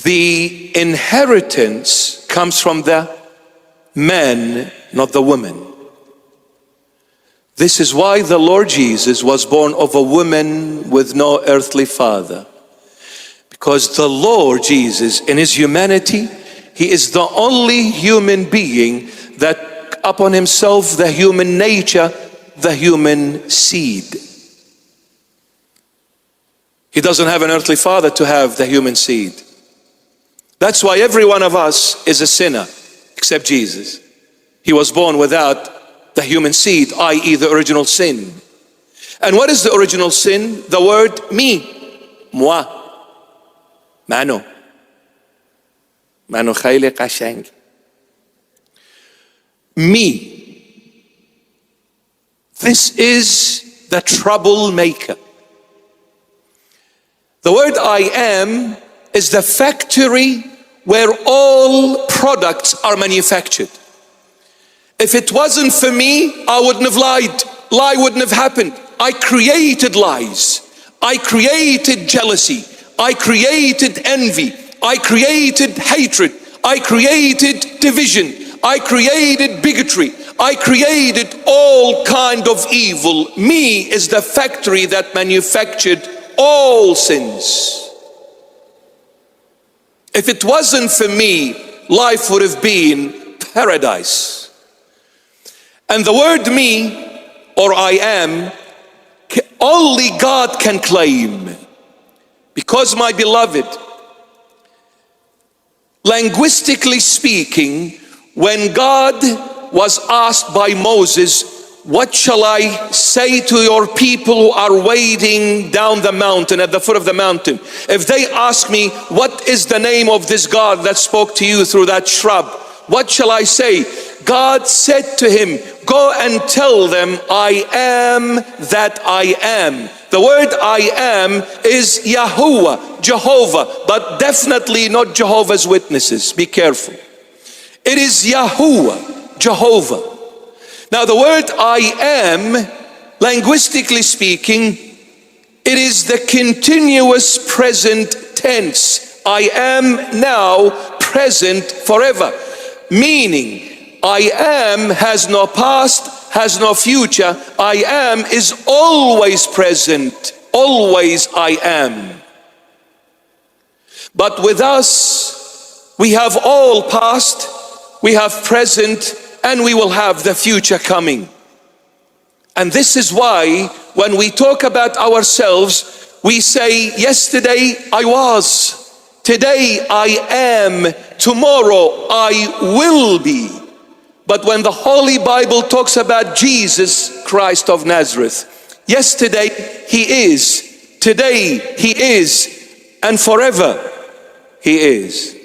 the inheritance comes from the man, not the woman. This is why the Lord Jesus was born of a woman with no earthly father. Because the Lord Jesus, in his humanity, he is the only human being that upon himself the human nature, the human seed. He doesn't have an earthly father to have the human seed. That's why every one of us is a sinner, except Jesus. He was born without the human seed, i.e. the original sin. And what is the original sin? The word me, moi, mano khayli qashang. Me. This is the troublemaker. The word I am is the factory where all products are manufactured. If it wasn't for me, I wouldn't have lied. Lie wouldn't have happened. I created lies. I created jealousy. I created envy. I created hatred. I created division. I created bigotry. I created all kind of evil. Me is the factory that manufactured all sins. If it wasn't for me, life would have been paradise. And the word me, or I am, only God can claim. Because, my beloved, linguistically speaking, when God was asked by Moses, what shall I say to your people who are wading down the mountain, at the foot of the mountain? If they ask me, what is the name of this God that spoke to you through that shrub? What shall I say? God said to him, go and tell them, I am that I am. The word I am is Yahuwah, Jehovah, but definitely not Jehovah's Witnesses. Be careful. It is Yahuwah, Jehovah. Now the word I am, linguistically speaking, it is the continuous present tense. I am now, present, forever. Meaning, I am has no past, has no future. I am is always present, always I am. But with us, we have all past, we have present, and we will have the future coming. And this is why when we talk about ourselves, we say, yesterday I was, today I am, tomorrow I will be. But when the Holy Bible talks about Jesus Christ of Nazareth, yesterday he is, today he is, and forever he is.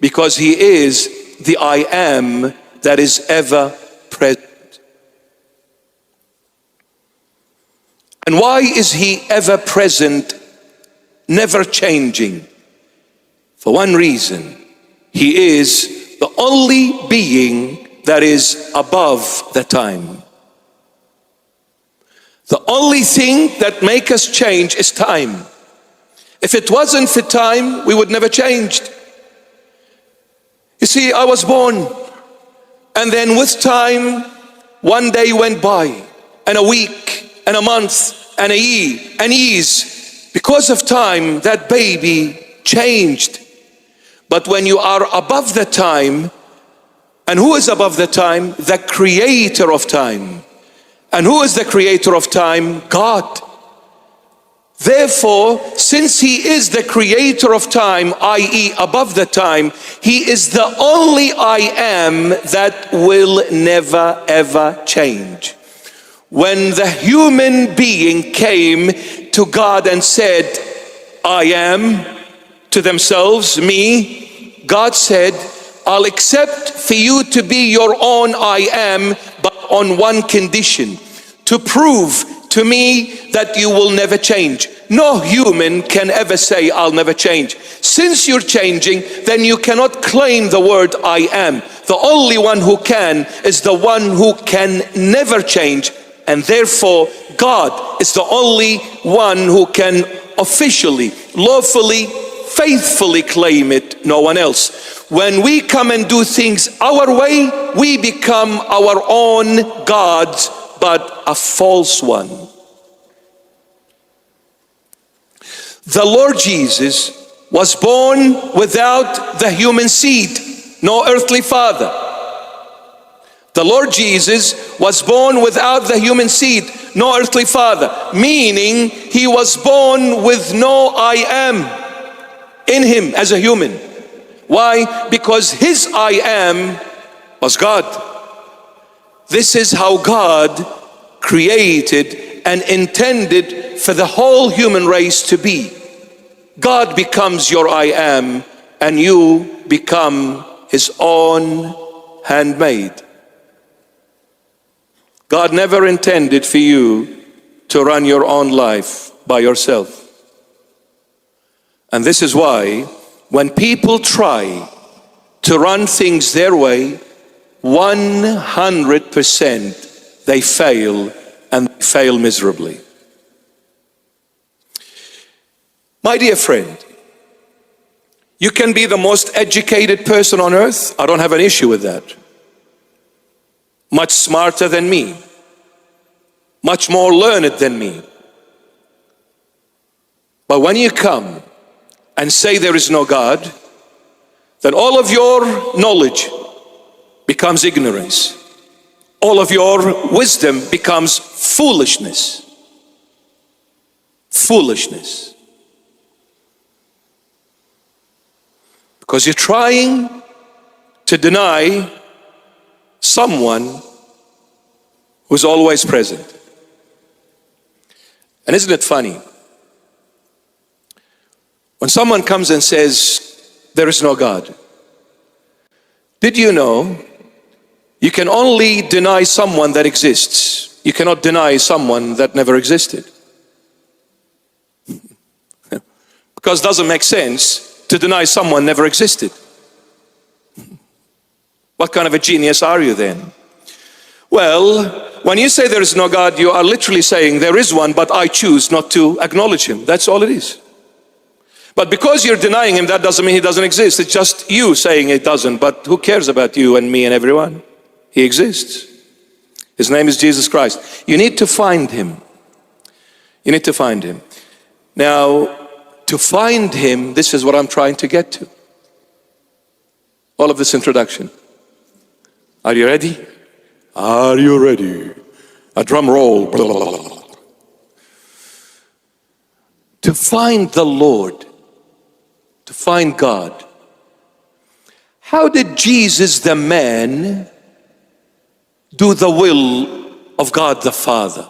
Because he is the I am that is ever present. And why is he ever present, never changing? For one reason, he is the only being that is above the time. The only thing that makes us change is time. If it wasn't for time, we would never changed. You see, I was born, and then with time, one day went by, and a week, and a month, and a year, and years. Because of time, that baby changed. But when you are above the time, and who is above the time? The creator of time. And who is the creator of time? God. Therefore, since he is the creator of time, i.e. above the time, he is the only I am that will never ever change. When the human being came to God and said, I am, to themselves, me, God said, I'll accept for you to be your own I am, but on one condition, to prove to me that you will never change. No human can ever say, I'll never change. Since you're changing, then you cannot claim the word I am. The only one who can is the one who can never change, and therefore God is the only one who can officially, lawfully, faithfully claim it, no one else. When we come and do things our way, we become our own gods, but a false one. The Lord Jesus was born without the human seed, no earthly father. The Lord Jesus was born without the human seed, no earthly father, meaning he was born with no I am in him as a human. Why? Because his I am was God. This is how God created and intended for the whole human race to be. God becomes your I am, and you become his own handmaid. God never intended for you to run your own life by yourself. And this is why when people try to run things their way, 100% they fail, and fail miserably. My dear friend, you can be the most educated person on earth. I don't have an issue with that. Much smarter than me, much more learned than me. But when you come and say there is no God, then all of your knowledge becomes ignorance. All of your wisdom becomes foolishness. Foolishness. Because you're trying to deny someone who's always present. And isn't it funny? When someone comes and says, there is no God, did you know you can only deny someone that exists? You cannot deny someone that never existed. Because it doesn't make sense to deny someone never existed. What kind of a genius are you then? Well, when you say there is no God, you are literally saying there is one, but I choose not to acknowledge him. That's all it is. But because you're denying him, that doesn't mean he doesn't exist. It's just you saying it doesn't. But who cares about you and me and everyone? He exists. His name is Jesus Christ. You need to find him. You need to find him. Now, to find him, this is what I'm trying to get to. All of this introduction. Are you ready? Are you ready? A drum roll. Blah, blah, blah, blah. To find the Lord, to find God. How did Jesus the man do the will of God the Father?